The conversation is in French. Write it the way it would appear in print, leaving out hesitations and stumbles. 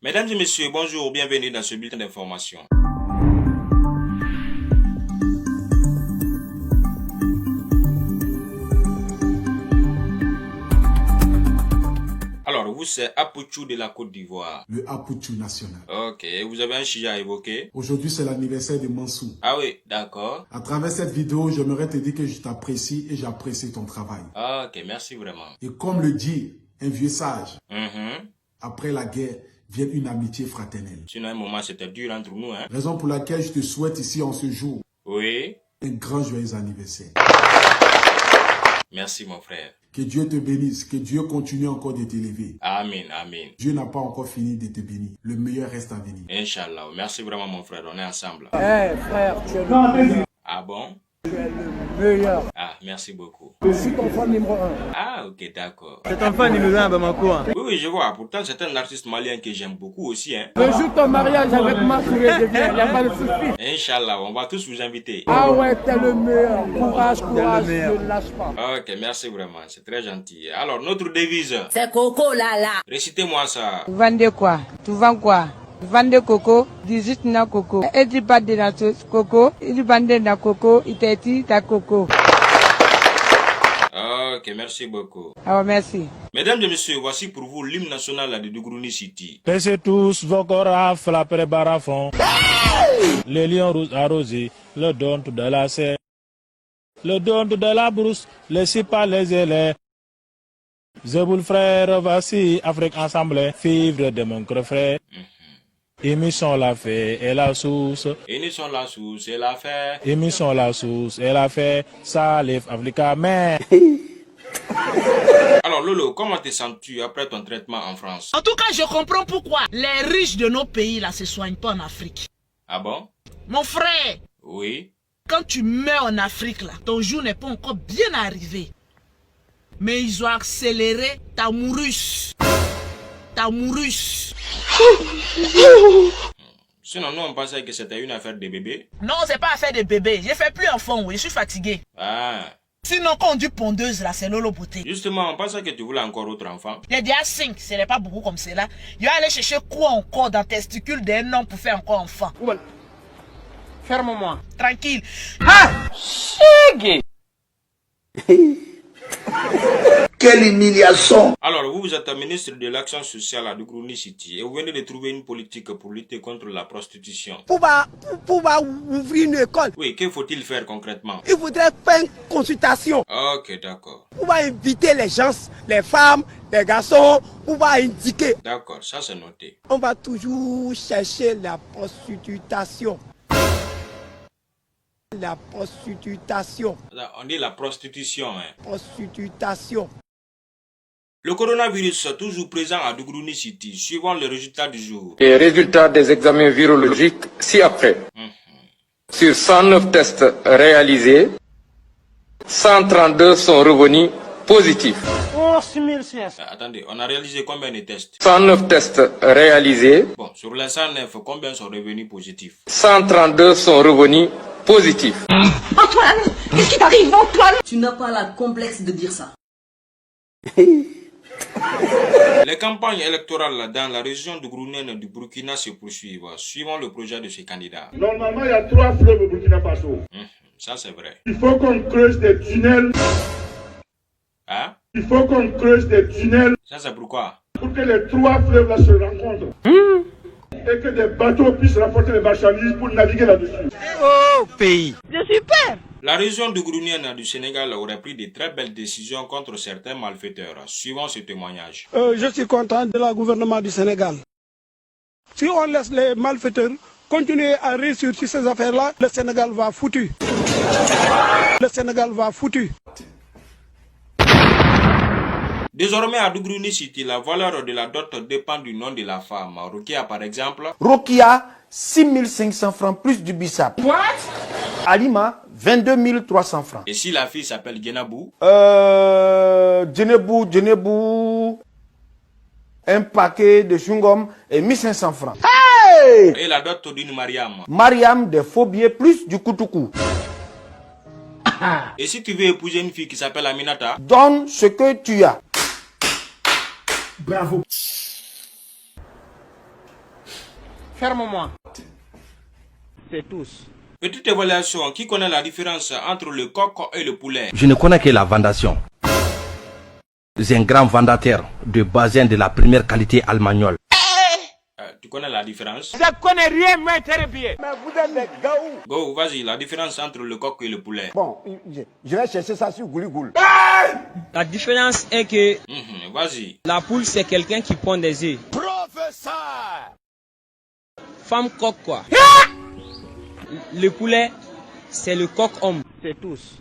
Mesdames et messieurs, bonjour, bienvenue dans ce bulletin d'information. Alors, vous, c'est Apouchou de la Côte d'Ivoire. Le Apouchou national. Ok, vous avez un sujet à évoquer? Aujourd'hui, c'est l'anniversaire de Mansour. Ah oui, d'accord. À travers cette vidéo, j'aimerais te dire que je t'apprécie et j'apprécie ton travail. Ok, merci vraiment. Et comme le dit un vieux sage, après la guerre vient une amitié fraternelle. Sinon, un moment, c'était dur entre nous, hein? Raison pour laquelle je te souhaite ici en ce jour Oui. un grand joyeux anniversaire. Merci, mon frère. Que Dieu te bénisse, que Dieu continue encore de t'élever. Amen, amen. Dieu n'a pas encore fini de te bénir. Le meilleur reste à venir. Inch'Allah. Merci vraiment, mon frère. On est ensemble. Frère, tu es le meilleur. Ah bon? Tu es le meilleur. Ah, merci beaucoup. Je suis ton fan numéro 1. Ah, ok, d'accord. C'est ton fan numéro 1 à Bamako. Hein. Oui, je vois. Pourtant, c'est un artiste malien que j'aime beaucoup aussi, hein. Le jour de ton mariage avec Mansour, je viens. Il n'y a pas de souci. Inch'Allah, on va tous vous inviter. Ah ouais, t'es le meilleur. Courage, courage, ne lâche pas. Ok, merci vraiment. C'est très gentil. Alors, notre devise. C'est Coco Lala. Récitez-moi ça. Tu vendais quoi? Tu vends quoi? Tu vendais coco, 18 na coco. Et tu pas de la sauce coco, il vendait na coco, il t'a dit ta coco. Ok, merci beaucoup. Ah, merci. Mesdames et messieurs, voici pour vous l'hymne national de Dougrouni City. Laissez tous vos corps frapper barafon. Les lions rouges arrosés, le don de la serre. Le don de la brousse, laissez pas les élèves. Zeboul frère, voici Afrique ensemble, fivre de mon frère. Émission la fait et la source. Émission la source et la fait. Émission la source et la fait. Salif Africa, mais. Alors Lolo, comment te sens-tu après ton traitement en France? En tout cas, je comprends pourquoi les riches de nos pays là se soignent pas en Afrique. Ah bon? Mon frère, Oui. quand tu meurs en Afrique là, ton jour n'est pas encore bien arrivé. Mais ils ont accéléré ta mourus. Ta mourus. Sinon, nous on pensait que c'était une affaire de bébé. Non, c'est pas affaire de bébé. J'ai fait plus enfant, oui, je suis fatigué. Ah. Sinon, quand on dit pondeuse là, c'est Lolo Beauté. Justement, on pensait que tu voulais encore autre enfant. J'ai déjà 5, ce n'est pas beaucoup comme cela. Je vais aller chercher quoi encore dans testicules d'un homme pour faire encore enfant. Ferme-moi. Tranquille. Quelle humiliation! Alors, vous êtes ministre de l'Action sociale à Dougrouni City et vous venez de trouver une politique pour lutter contre la prostitution. Pour ouvrir une école, Oui, que faut-il faire concrètement? il faudrait faire une consultation. Ok, d'accord. Pour inviter les gens, les femmes, les garçons, pour indiquer. D'accord, ça c'est noté. On va toujours chercher la prostitution. La prostitution. On dit la prostitution, hein. Prostitution. Le coronavirus est toujours présent à Dougrouni City, suivant les résultats du jour. Les résultats des examens virologiques ci-après. Sur 109 tests réalisés, 132 sont revenus positifs. Attendez, on a réalisé combien de tests? 109 tests réalisés, Bon, sur les 109, combien sont revenus positifs? 132 sont revenus positifs. Antoine, qu'est-ce qui t'arrive, Antoine? Tu n'as pas la complexe de dire ça. Les campagnes électorales dans la région de Grounen du Burkina se poursuivent, suivant le projet de ces candidats. Normalement, il y a 3 fleuves au Burkina Faso. Ça, c'est vrai. Il faut qu'on creuse des tunnels. Hein? Il faut qu'on creuse des tunnels Ça, c'est pourquoi? pour que les 3 fleuves là se rencontrent. Et que des bateaux puissent rapporter les marchandises pour naviguer là-dessus. Oh, pays. La région de Grounen du Sénégal aurait pris de très belles décisions contre certains malfaiteurs, suivant ce témoignage. Je suis content de la gouvernement du Sénégal. Si on laisse les malfaiteurs continuer à réussir sur ces affaires-là, le Sénégal va foutu. Le Sénégal va foutu. Désormais, à Dougrouni City, la valeur de la dot dépend du nom de la femme. Rokia, par exemple. Rokia, 6500 francs plus du bissap. What? Alima, 22 300 francs. Et si la fille s'appelle Genabou? Djenebou, un paquet de chewing-gum et 1500 francs. Et la dot d'une Mariam? Mariam, des faux billets plus du koutoukou. Et si tu veux épouser une fille qui s'appelle Aminata? Donne ce que tu as. Bravo. Ferme-moi. C'est tous. Petite évaluation, qui connaît la différence entre le coq et le poulet? Je ne connais que la vendation. C'est un grand vendateur de basins de la première qualité allemagnolle. Tu connais la différence? Je connais rien, mais très bien. Mais vous êtes des gaou. Go, vas-y, la différence entre le coq et le poulet. Bon, je vais chercher ça sur Gouligoul. La différence est que vas-y. la poule, c'est quelqu'un qui pond des œufs. Professeur! Femme coq, quoi. Le poulet, c'est le coq homme. C'est tous.